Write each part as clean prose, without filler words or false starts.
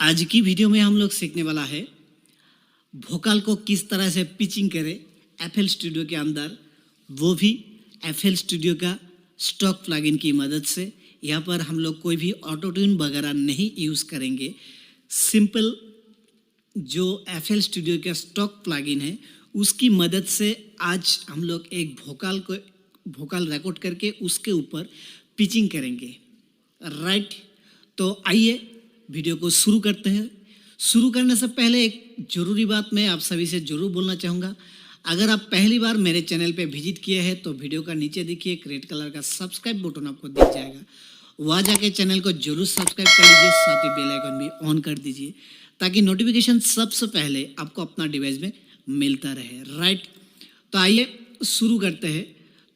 आज की वीडियो में हम लोग सीखने वाला है वोकल को किस तरह से पिचिंग करें एफएल स्टूडियो के अंदर, वो भी एफएल स्टूडियो का स्टॉक प्लगइन की मदद से। यहाँ पर हम लोग कोई भी ऑटो ट्यून वगैरह नहीं यूज़ करेंगे। सिंपल जो एफएल स्टूडियो का स्टॉक प्लगइन है उसकी मदद से आज हम लोग एक वोकल रिकॉर्ड करके उसके ऊपर पिचिंग करेंगे, राइट। तो आइए वीडियो को शुरू करते हैं। शुरू करने से पहले एक ज़रूरी बात मैं आप सभी से ज़रूर बोलना चाहूँगा। अगर आप पहली बार मेरे चैनल पे विजिट किए हैं तो वीडियो का नीचे देखिए एक रेड कलर का सब्सक्राइब बटन आपको दिख जाएगा, वहाँ जाके चैनल को जरूर सब्सक्राइब कर लीजिए, साथ ही बेल आइकन भी ऑन कर दीजिए ताकि नोटिफिकेशन सबसे पहले आपको अपना डिवाइस में मिलता रहे, राइट। तो आइए शुरू करते हैं।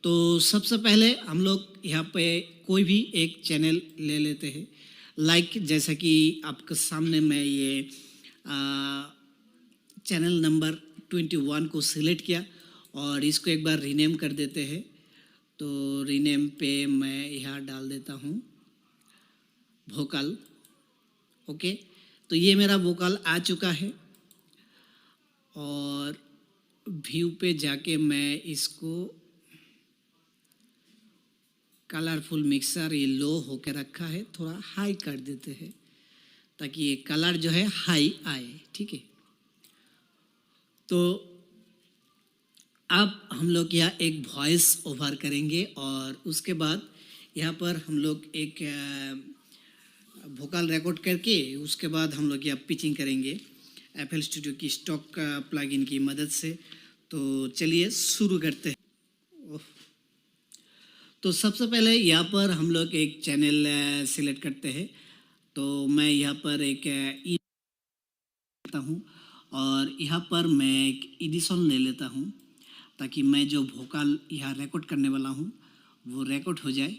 तो सबसे पहले हम लोग यहाँ पे कोई भी एक चैनल ले लेते हैं, लाइक जैसा कि आपके सामने मैं ये चैनल नंबर 21 को सिलेक्ट किया और इसको एक बार रीनेम कर देते हैं। तो रीनेम पे मैं यहाँ डाल देता हूँ वोकल, ओके। तो ये मेरा वोकल आ चुका है और व्यू पे जाके मैं इसको कलरफुल मिक्सर ये लो होके रखा है, थोड़ा हाई कर देते हैं ताकि ये कलर जो है हाई आए, ठीक है। तो अब हम लोग यहाँ एक वॉइस ओवर करेंगे और उसके बाद यहाँ पर हम लोग एक वोकल रिकॉर्ड करके उसके बाद हम लोग यहाँ पिचिंग करेंगे एफएल स्टूडियो की स्टॉक प्लगइन की मदद से। तो चलिए शुरू करते हैं। तो सबसे पहले यहाँ पर हम लोग एक चैनल सिलेक्ट करते हैं। तो मैं यहाँ पर एक लेता हूँ और यहाँ पर मैं एक एडिशन ले लेता हूँ ताकि मैं जो वोकल यहाँ रिकॉर्ड करने वाला हूँ वो रिकॉर्ड हो जाए।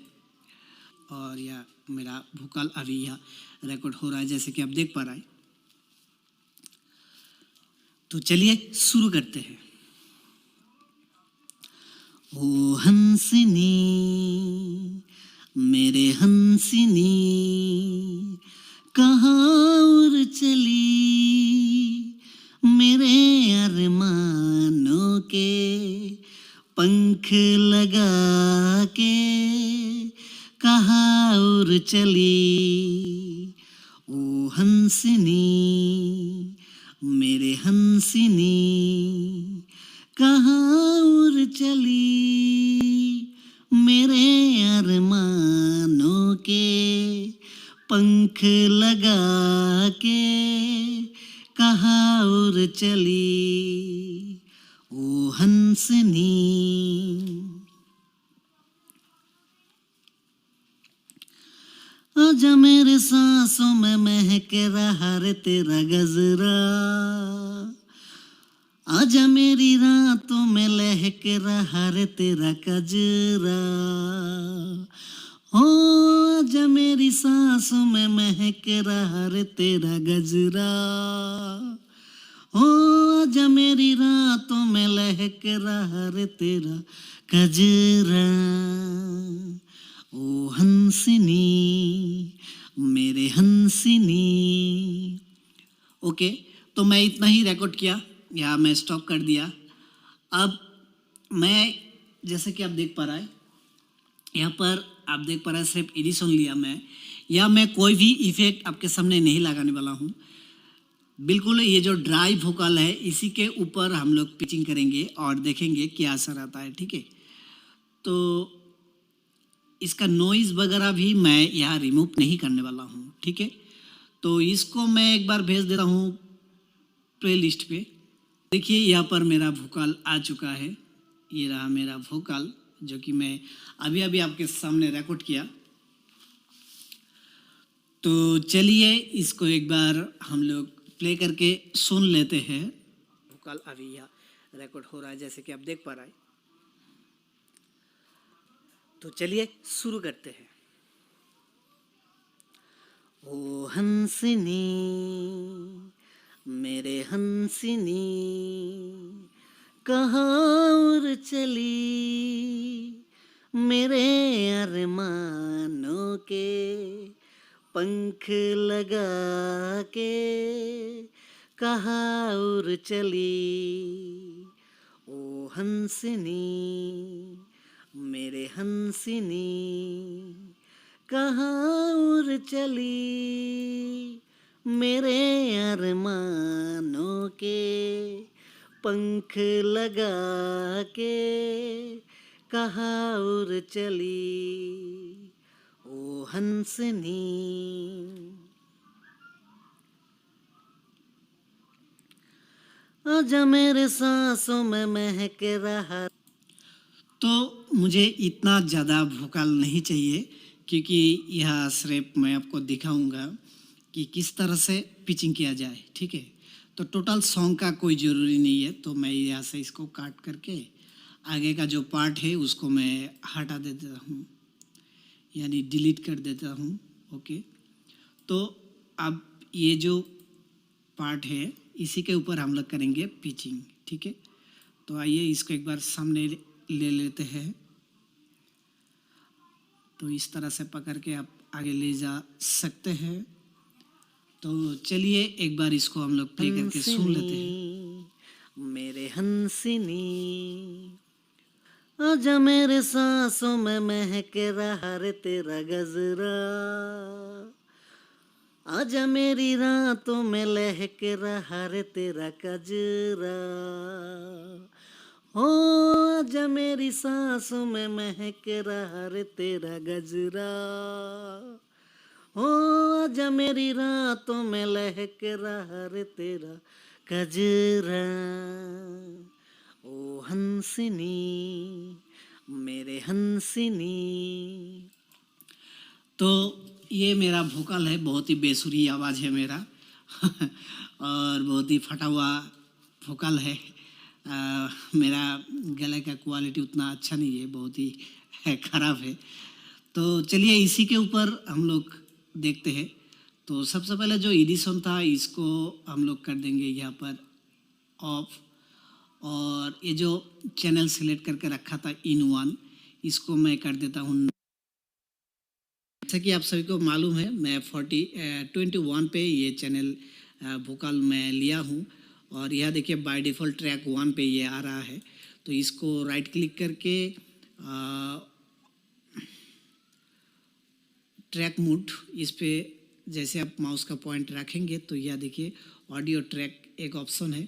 और यह मेरा वोकल अभी यहाँ रिकॉर्ड हो रहा है जैसे कि आप देख पा रहे हैं। तो चलिए शुरू करते हैं। ओ हंसिनी मेरे हंसिनी कहाँ उड़ चली, मेरे अरमानों के पंख लगा के कहाँ उड़ चली। ओ हंसिनी मेरे हंसिनी कहाँ उड़ चली, मेरे अरमानों के पंख लगा के कहाँ उड़ चली। ओ हंसनी। आजा मेरे सांसों में महक रहा रे तेरा गजरा, आजा मेरी रातों में लहक रहा रे तेरा कजरा। हो आजा मेरी सांसों में महक रहा रे तेरा गजरा, हो आजा मेरी रातों में लहक रहा रे तेरा कजरा। ओ हंसिनी मेरे हंसिनी, ओके। तो मैं इतना ही रिकॉर्ड किया, यहाँ मैं स्टॉप कर दिया। अब मैं जैसे कि आप देख पा रहा है यहाँ पर आप देख पा रहे हैं सिर्फ एडिशन लिया मैं, या मैं कोई भी इफेक्ट आपके सामने नहीं लगाने वाला हूँ। बिल्कुल ये जो ड्राई वोकल है इसी के ऊपर हम लोग पिचिंग करेंगे और देखेंगे क्या असर आता है, ठीक है। तो इसका नॉइज़ वगैरह भी मैं यहाँ रिमूव नहीं करने वाला हूँ, ठीक है। तो इसको मैं एक बार भेज देता हूँ प्लेलिस्ट पे। देखिए यहाँ पर मेरा वोकल आ चुका है, ये रहा मेरा वोकल जो कि मैं अभी अभी आपके सामने रिकॉर्ड किया। तो चलिए इसको एक बार हम लोग प्ले करके सुन लेते हैं। वोकल अभी यहाँ रिकॉर्ड हो रहा है जैसे कि आप देख पा रहे हैं। तो चलिए शुरू करते हैं। ओ हंसिनी मेरे हंसिनी कहाँ उड़ चली, मेरे अरमानों के पंख लगा के कहाँ उड़ चली ओ हंसनी, मेरे हंसनी, कहाँ उड़ चली, मेरे अरमानों के पंख लगा के कहाँ उड़ चली ओ हंसनी। आजा मेरे सांसों में महक रहा। तो मुझे इतना ज़्यादा वोकल नहीं चाहिए, क्योंकि यह सिर्फ मैं आपको दिखाऊंगा कि किस तरह से पिचिंग किया जाए, ठीक है। तो टोटल सॉन्ग का कोई ज़रूरी नहीं है, तो मैं यहाँ से इसको काट करके आगे का जो पार्ट है उसको मैं हटा देता हूँ, यानी डिलीट कर देता हूँ। ओके, तो अब ये जो पार्ट है इसी के ऊपर हम लोग करेंगे पिचिंग, ठीक है। तो आइए इसको एक बार सामने ले लेते हैं। तो इस तरह से पकड़ के आप आगे ले जा सकते हैं। तो चलिए एक बार इसको हम लोग प्ले करके सुन लेते हैं। मेरे हंसनी, आजा मेरे सांसों में महक रहा रे तेरा गजरा, आजा मेरी रातों में लहक रहा रे तेरा कजरा, हो आजा मेरी सांसों में महक रहा रे तेरा गजरा, हो आजा मेरी रातों में लहक रहा रे तेरा गजरा, ओ हंसनी, मेरे हंसनी। तो ये मेरा वोकल है, बहुत ही बेसुरी आवाज़ है मेरा और बहुत ही फटा हुआ वोकल है। मेरा गले का क्वालिटी उतना अच्छा नहीं है, बहुत ही ख़राब है। तो चलिए इसी के ऊपर हम लोग देखते हैं। तो सबसे पहले जो एडिशन था इसको हम लोग कर देंगे यहाँ पर ऑफ, और ये जो चैनल सिलेक्ट करके रखा था इन वन, इसको मैं कर देता हूँ। जैसा कि आप सभी को मालूम है, मैं 21 पे ये चैनल वोकल में लिया हूँ, और यह देखिए बाय डिफ़ॉल्ट ट्रैक 1 पे ये आ रहा है। तो इसको राइट क्लिक करके ट्रैक मोड, इस पे जैसे आप माउस का पॉइंट रखेंगे तो यह देखिए ऑडियो ट्रैक एक ऑप्शन है,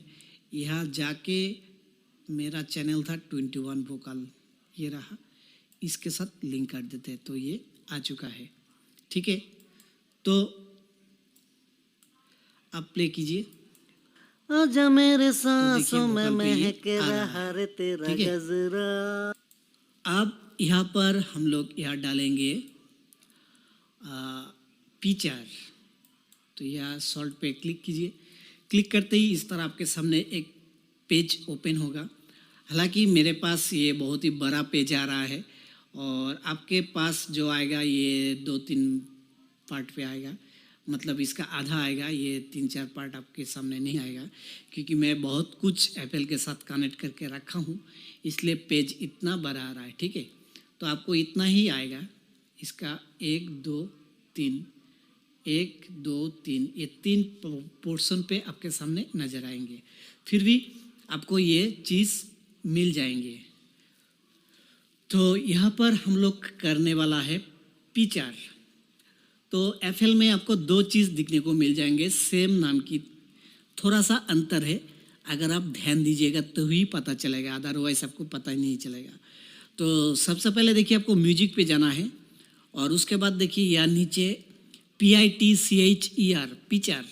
यहाँ जाके मेरा चैनल था 21 वोकल, ये रहा, इसके साथ लिंक कर देते हैं। तो ये आ चुका है, ठीक है। तो आप प्ले कीजिए। आजा मेरे सांसों में महक रहा रे तेरा गजरा। अब यहाँ पर हम लोग यहाँ डालेंगे पिचर। तो यहाँ सॉल्ट पे क्लिक कीजिए। क्लिक करते ही इस तरह आपके सामने एक पेज ओपन होगा। हालांकि मेरे पास ये बहुत ही बड़ा पेज आ रहा है, और आपके पास जो आएगा ये 2-3 पार्ट पे आएगा, मतलब इसका आधा आएगा, ये 3-4 पार्ट आपके सामने नहीं आएगा, क्योंकि मैं बहुत कुछ एप्पल के साथ कनेक्ट करके रखा हूँ, इसलिए पेज इतना बड़ा आ रहा है, ठीक है। तो आपको इतना ही आएगा, इसका 1 2 3 1 2 3, ये 3 पोर्शन पे आपके सामने नज़र आएंगे। फिर भी आपको ये चीज़ मिल जाएंगे। तो यहाँ पर हम लोग करने वाला है पिचर। तो एफएल में आपको 2 चीज़ दिखने को मिल जाएंगे, सेम नाम की, थोड़ा सा अंतर है। अगर आप ध्यान दीजिएगा तो ही पता चलेगा, अदरवाइज आपको पता ही नहीं चलेगा। तो सबसे पहले देखिए आपको म्यूजिक पे जाना है, और उसके बाद देखिए यहाँ नीचे PITCHER पिचर,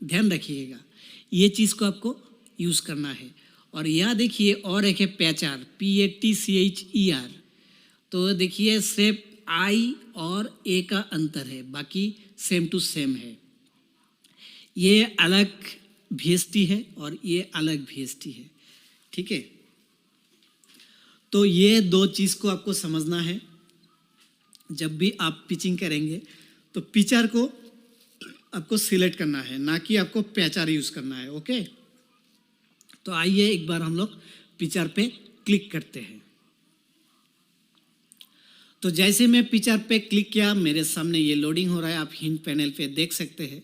ध्यान रखिएगा, ये चीज़ को आपको यूज़ करना है। और यहाँ देखिए और एक है पैचर, PATCHER। तो देखिए सिर्फ आई और ए का अंतर है, बाकी सेम टू सेम है। ये अलग VST है और ये अलग VST है, ठीक है। तो ये 2 चीज़ को आपको समझना है। जब भी आप पिचिंग करेंगे तो पिचर को आपको सिलेक्ट करना है, ना कि आपको पैचर यूज़ करना है, ओके। तो आइए एक बार हम लोग पिचर पे क्लिक करते हैं। तो जैसे मैं पिचर पे क्लिक किया, मेरे सामने ये लोडिंग हो रहा है, आप हिंट पैनल पे देख सकते हैं।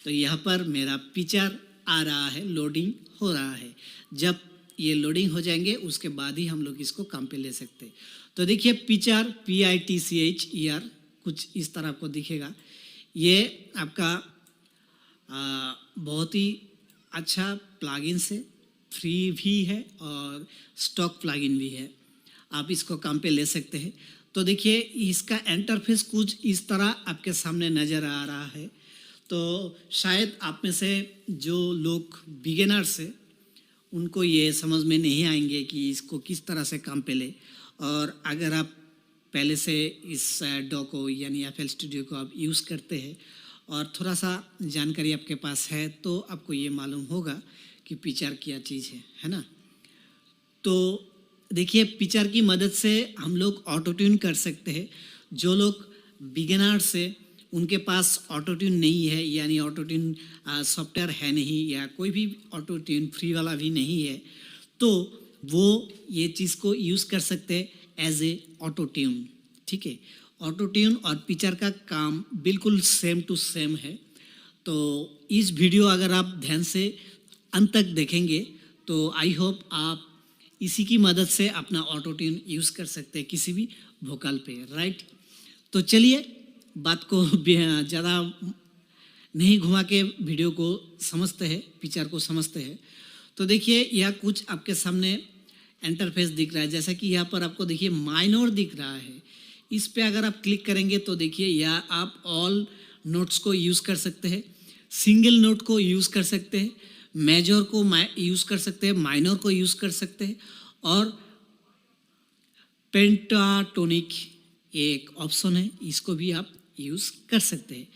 तो यहाँ पर मेरा पिचर आ रहा है, लोडिंग हो रहा है। जब ये लोडिंग हो जाएंगे उसके बाद ही हम लोग इसको काम पे ले सकते हैं। तो देखिए पिचार PITCHER कुछ इस तरह आपको दिखेगा। ये आपका बहुत ही अच्छा प्लगइन है, फ्री भी है और स्टॉक प्लगइन भी है, आप इसको काम पे ले सकते हैं। तो देखिए इसका इंटरफेस कुछ इस तरह आपके सामने नज़र आ रहा है। तो शायद आप में से जो लोग बिगिनर्स है उनको ये समझ में नहीं आएंगे कि इसको किस तरह से काम पे ले, और अगर आप पहले से इस डॉ को यानी FL स्टूडियो को आप यूज़ करते हैं और थोड़ा सा जानकारी आपके पास है तो आपको ये मालूम होगा कि पिचार क्या चीज़ है ना। तो देखिए पिचार की मदद से हम लोग ऑटो ट्यून कर सकते हैं। जो लोग बिगिनर्स है उनके पास ऑटो ट्यून नहीं है, यानी ऑटो ट्यून सॉफ्टवेयर है नहीं या कोई भी ऑटो ट्यून फ्री वाला भी नहीं है, तो वो ये चीज़ को यूज़ कर सकते हैं एज ए ऑटो ट्यून। ठीक है, ऑटो ट्यून और पिचार का काम बिल्कुल सेम टू सेम है। तो इस वीडियो अगर आप ध्यान से अंत तक देखेंगे तो आई होप आप इसी की मदद से अपना ऑटो ट्यून यूज़ कर सकते हैं किसी भी वोकल पे, राइट। तो चलिए बात को ज़्यादा नहीं घुमा के वीडियो को समझते हैं, पिचार को समझते हैं। तो देखिए यह कुछ आपके सामने इंटरफेस दिख रहा है, जैसा कि यहाँ पर आपको देखिए माइनर दिख रहा है। इस पे अगर आप क्लिक करेंगे तो देखिए यहाँ आप ऑल नोट्स को यूज़ कर सकते हैं, सिंगल नोट को यूज़ कर सकते हैं, मेजर को यूज़ कर सकते हैं, माइनर को यूज़ कर सकते हैं, और पेंटाटोनिक एक ऑप्शन है, इसको भी आप यूज़ कर सकते हैं।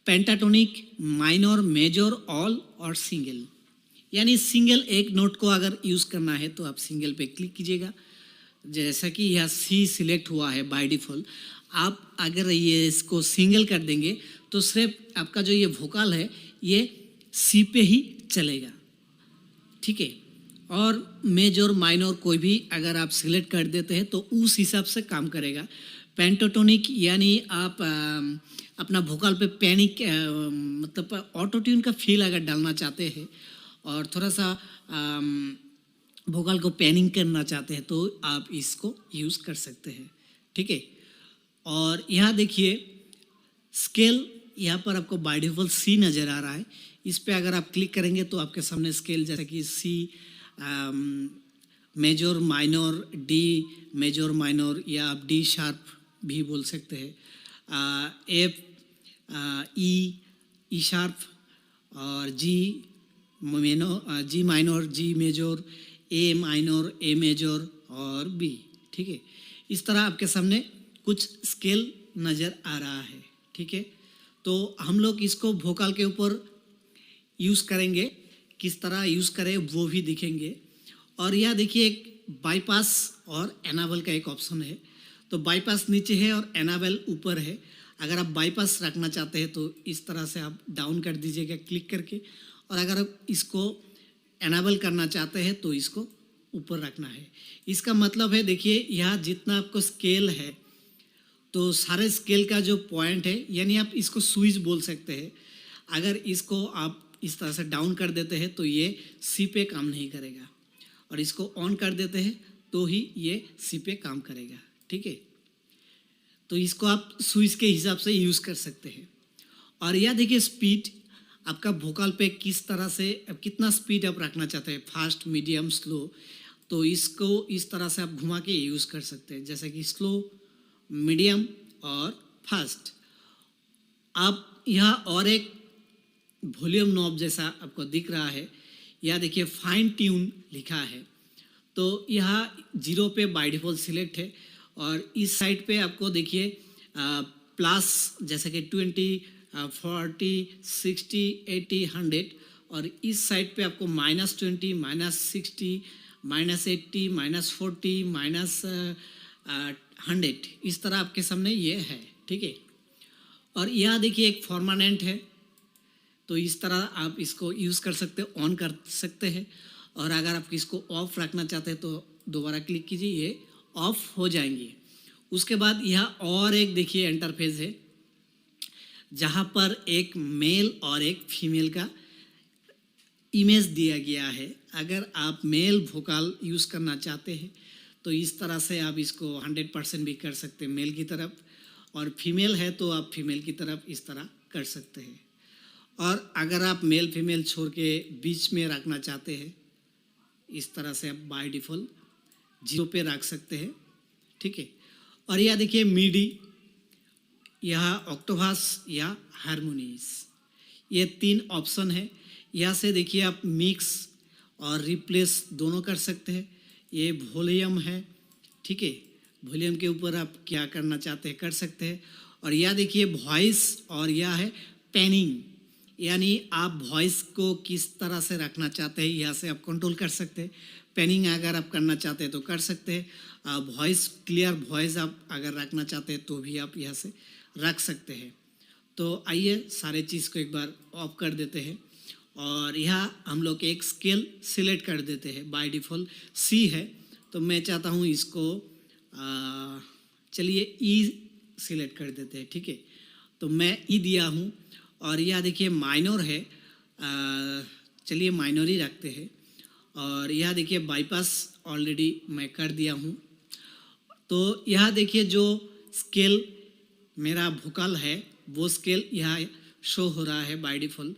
पेंटाटोनिक, माइनर, मेजर, ऑल और सिंगल, यानी सिंगल एक नोट को अगर यूज़ करना है तो आप सिंगल पे क्लिक कीजिएगा। जैसा कि यह C सिलेक्ट हुआ है बाय डिफ़ॉल्ट, आप अगर ये इसको सिंगल कर देंगे तो सिर्फ आपका जो ये वोकल है ये C पे ही चलेगा। ठीक है, और मेजर माइनर कोई भी अगर आप सिलेक्ट कर देते हैं तो उस हिसाब से काम करेगा। पेंटाटोनिक यानी आप अपना वोकल पे पैनिक मतलब ऑटो ट्यून का फील अगर डालना चाहते हैं और थोड़ा सा वोकल को पैनिंग करना चाहते हैं तो आप इसको यूज़ कर सकते हैं। ठीक है, और यहाँ देखिए स्केल, यहाँ पर आपको बाय डिफ़ॉल्ट C नज़र आ रहा है। इस पे अगर आप क्लिक करेंगे तो आपके सामने स्केल जैसा कि C major minor, D major minor, या आप D शार्प भी बोल सकते हैं, F E शार्प और G minor, G major, A minor, A major और B। ठीक है, इस तरह आपके सामने कुछ स्केल नज़र आ रहा है। ठीक है, तो हम लोग इसको वोकल के ऊपर यूज़ करेंगे, किस तरह यूज़ करें वो भी दिखेंगे। और यह देखिए एक बाईपास और एनाबल का एक ऑप्शन है। तो बाईपास नीचे है और एनाबल ऊपर है। अगर आप बाईपास रखना चाहते हैं तो इस तरह से आप डाउन कर दीजिएगा क्लिक करके, और अगर आप इसको एनाबल करना चाहते हैं तो इसको ऊपर रखना है। इसका मतलब है देखिए यहाँ जितना आपको स्केल है तो सारे स्केल का जो पॉइंट है, यानी आप इसको स्विच बोल सकते हैं। अगर इसको आप इस तरह से डाउन कर देते हैं तो ये C पे काम नहीं करेगा, और इसको ऑन कर देते हैं तो ही ये C पे काम करेगा। ठीक है, तो इसको आप स्विच के हिसाब से यूज़ कर सकते हैं। और यह देखिए स्पीड, आपका वोकल पे किस तरह से कितना स्पीड आप रखना चाहते हैं, फास्ट, मीडियम, स्लो, तो इसको इस तरह से आप घुमा के यूज़ कर सकते हैं, जैसे कि स्लो, मीडियम और फास्ट। आप यहाँ और एक वॉल्यूम नॉब जैसा आपको दिख रहा है, यह देखिए फाइन ट्यून लिखा है, तो यहाँ 0 पे बाय डिफ़ॉल्ट सिलेक्ट है, और इस साइड पे आपको देखिए प्लस जैसे कि 20, 40, 60, 80, 100, और इस साइड पे आपको -20, -60, -80, -40, -100, इस तरह आपके सामने ये है। ठीक है, और यहाँ देखिए एक परमानेंट है, तो इस तरह आप इसको यूज़ कर सकते हो, ऑन कर सकते हैं। और अगर आप इसको ऑफ रखना चाहते हैं तो दोबारा क्लिक कीजिए, ये ऑफ हो जाएंगे। उसके बाद यहाँ और एक देखिए इंटरफेस है जहाँ पर एक मेल और एक फीमेल का इमेज दिया गया है। अगर आप मेल वोकल यूज़ करना चाहते हैं तो इस तरह से आप इसको 100% भी कर सकते हैं मेल की तरफ, और फीमेल है तो आप फीमेल की तरफ इस तरह कर सकते हैं। और अगर आप मेल फीमेल छोड़ के बीच में रखना चाहते हैं, इस तरह से आप बाय डिफ़ॉल्ट 0 पे रख सकते हैं, ठीक है। और यह देखिए मीडी, यह ऑक्टोपस या हारमोनीज, ये 3 ऑप्शन है। यहाँ से देखिए आप मिक्स और रिप्लेस दोनों कर सकते हैं। ये वॉल्यूम है, ठीक है, वॉल्यूम के ऊपर आप क्या करना चाहते हैं कर सकते हैं। और यह देखिए वॉइस, और यह है पैनिंग, यानी आप वॉइस को किस तरह से रखना चाहते हैं यहाँ से आप कंट्रोल कर सकते हैं। पैनिंग अगर आप करना चाहते हैं तो कर सकते हैं। वॉइस, क्लियर वॉइस आप अगर रखना चाहते हैं तो भी आप यहाँ से रख सकते हैं। तो आइए सारे चीज़ को एक बार ऑफ कर देते हैं, और यहाँ हम लोग एक स्केल सिलेक्ट कर देते हैं। बाय डिफ़ॉल्ट सी है, तो मैं चाहता हूँ इसको चलिए ई सिलेक्ट कर देते हैं, ठीक है। तो मैं ई दिया हूँ, और यह देखिए माइनर है, चलिए माइनर ही रखते हैं। और यह देखिए बाईपास ऑलरेडी मैं कर दिया हूँ। तो यह देखिए जो स्केल मेरा वोकल है वो स्केल यहाँ शो हो रहा है बाय डिफ़ॉल्ट।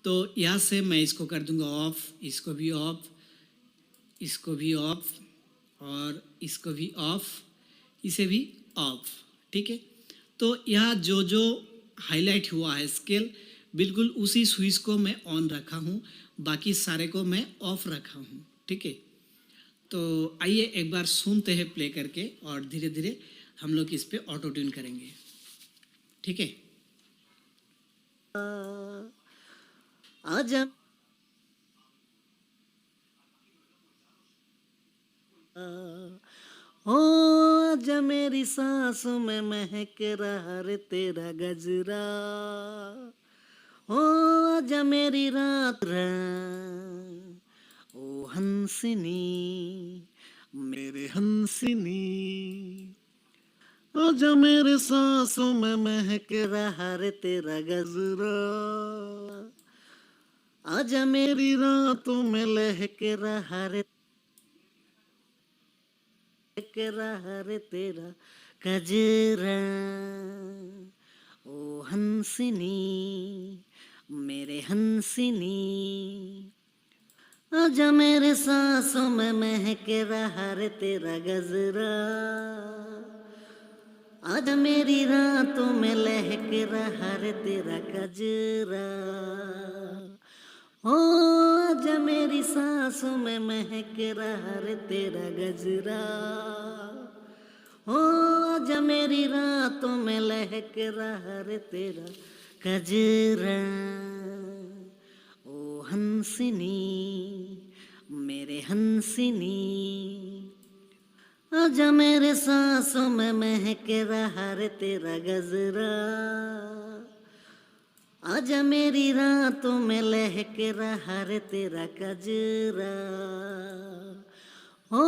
तो यहाँ से मैं इसको कर दूंगा ऑफ, इसको भी ऑफ, इसको भी ऑफ, और इसको भी ऑफ, इसे भी ऑफ, ठीक है। तो यहाँ जो जो हाईलाइट हुआ है स्केल, बिल्कुल उसी स्विच को मैं ऑन रखा हूँ, बाकी सारे को मैं ऑफ रखा हूँ, ठीक है। तो आइए एक बार सुनते हैं प्ले करके, और धीरे धीरे हम लोग इस पे ऑटो ट्यून करेंगे, ठीक है। आजा ओ आजा मेरी सांसों में महक रहा रे तेरा गजरा, ओ आजा मेरी रात ओ हंसिनी मेरे हंसिनी, आजा मेरे सांसों में महक रहा रे तेरा गजरा, आजा मेरी रातों में लहक रहा रे तेरा गजरा, ओ हंसिनी मेरे हंसिनी, आजा मेरे सांसों में महक रहा रे तेरा गजरा, आजा मेरी रातों में लहक रहा रे तेरा गजरा, ओ आजा मेरी सांसों में महक रहा रे तेरा गजरा, ओ आजा मेरी रातों में लहक रहा रे तेरा गजरा, ओ हंसिनी मेरे हंसिनी, आजा मेरे सांसों में महक रहा रे तेरा गजरा, आजा मेरी रातों में लहक रहा रे तेरा गजरा, ओ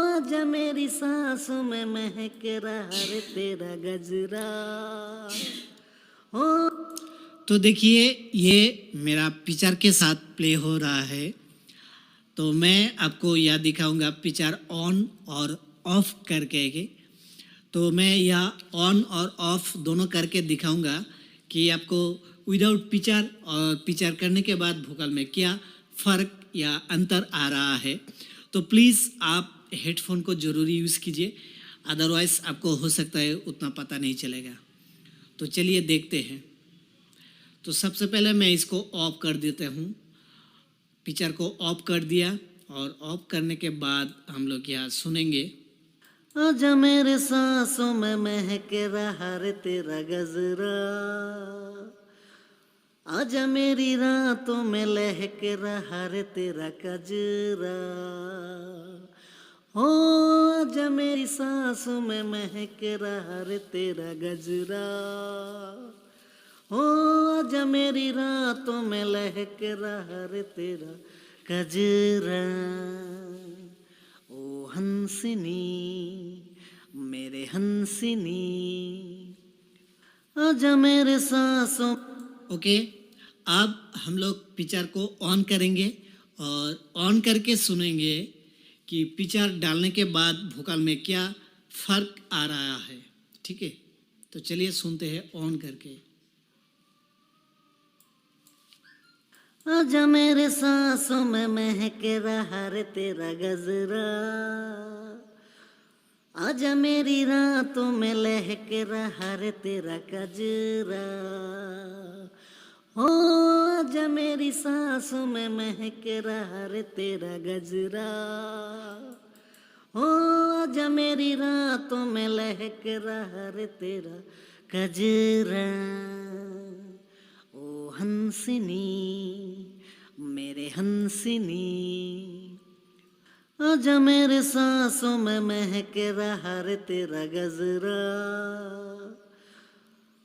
आजा मेरी सांसों में महक रहा रे तेरा गजरा, ओ। तो देखिए ये मेरा पिक्चर के साथ प्ले हो रहा है। तो मैं आपको यह दिखाऊंगा पिक्चर ऑन और ऑफ करके के। तो मैं यह ऑन और ऑफ दोनों करके दिखाऊंगा कि आपको विदाउट पिक्चर और पिक्चर करने के बाद वोकल में क्या फ़र्क या अंतर आ रहा है। तो प्लीज़ आप हेडफोन को ज़रूरी यूज़ कीजिए, अदरवाइज़ आपको हो सकता है उतना पता नहीं चलेगा। तो चलिए देखते हैं। तो सबसे पहले मैं इसको ऑफ कर देता हूँ, पिक्चर को ऑफ कर दिया, और ऑफ करने के बाद हम लोग यहाँ सुनेंगे। आजा मेरे सांसों में महक रहा रे तेरा गजरा, आजा मेरी रातों में लहक रहा रे तेरा गजरा, ओ आजा मेरी सांसों में महक रहा रे तेरा गजरा, ओ आजा मेरी रातों में लहक रहा रे तेरा गजरा, ओ हंसिनी मेरे हंसिनी, आजा मेरे सांसों। ओके, अब हम लोग पिक्चर को ऑन करेंगे और ऑन करके सुनेंगे कि पिक्चर डालने के बाद वोकल में क्या फर्क आ रहा है। ठीक है, तो चलिए सुनते हैं ऑन करके। आजा मेरे सांसों में महक रहा रे तेरा गजरा, आजा मेरी रातों में लहक रहा रे तेरा गजरा, ओ आजा मेरी सांसों में महक रहा रे तेरा गजरा, ओ आजा मेरी रातों में लहक रहा रे तेरा गजरा। ओ हंसिनी मेरे हंसिनी, आजा मेरे सांसों में महक रहा रे तेरा गजरा,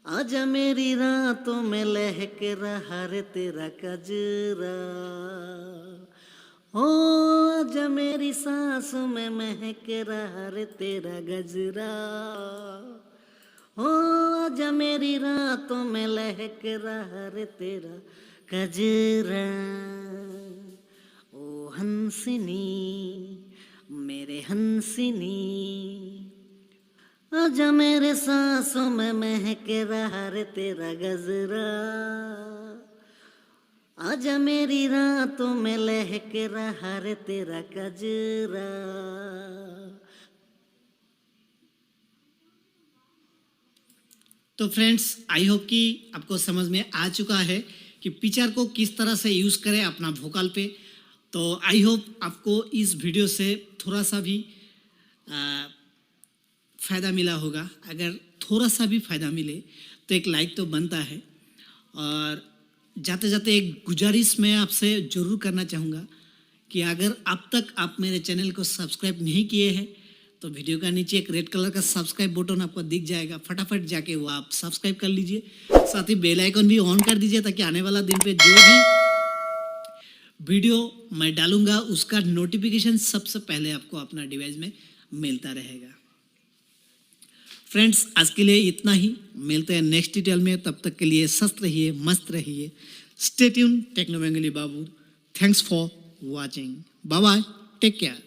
आजा मेरी रातों में लहक रहा रे तेरा गजरा, ओ आजा मेरी सांसों में महक रहा रे तेरा गजरा, ओ आजा मेरी रातों में लहक रहा रे तेरा गजरा। ओ हंसिनी मेरे हंसिनी, आजा मेरे सांसों में महक रहा रे तेरा गजरा, आजा मेरी रातों में लहक रहा रे तेरा गजरा। तो फ्रेंड्स, आई होप कि आपको समझ में आ चुका है कि पिक्चर को किस तरह से यूज़ करें अपना वोकल पे। तो आई होप आपको इस वीडियो से थोड़ा सा भी फ़ायदा मिला होगा। अगर थोड़ा सा भी फ़ायदा मिले तो एक लाइक तो बनता है। और जाते जाते एक गुजारिश मैं आपसे ज़रूर करना चाहूँगा कि अगर अब तक आप मेरे चैनल को सब्सक्राइब नहीं किए हैं तो वीडियो का नीचे एक रेड कलर का सब्सक्राइब बटन आपको दिख जाएगा, फटाफट जाके वो आप सब्सक्राइब कर लीजिए। साथ ही बेल आइकन भी ऑन कर दीजिए ताकि आने वाला दिन पे जो भी वीडियो मैं डालूंगा उसका नोटिफिकेशन सबसे पहले आपको अपना डिवाइस में मिलता रहेगा। फ्रेंड्स, आज के लिए इतना ही, मिलते हैं नेक्स्ट डिटेल में। तब तक के लिए स्वस्थ रहिए, मस्त रहिए। Stay tune techno Bengali Babu. Thanks for watching. Bye bye, take care.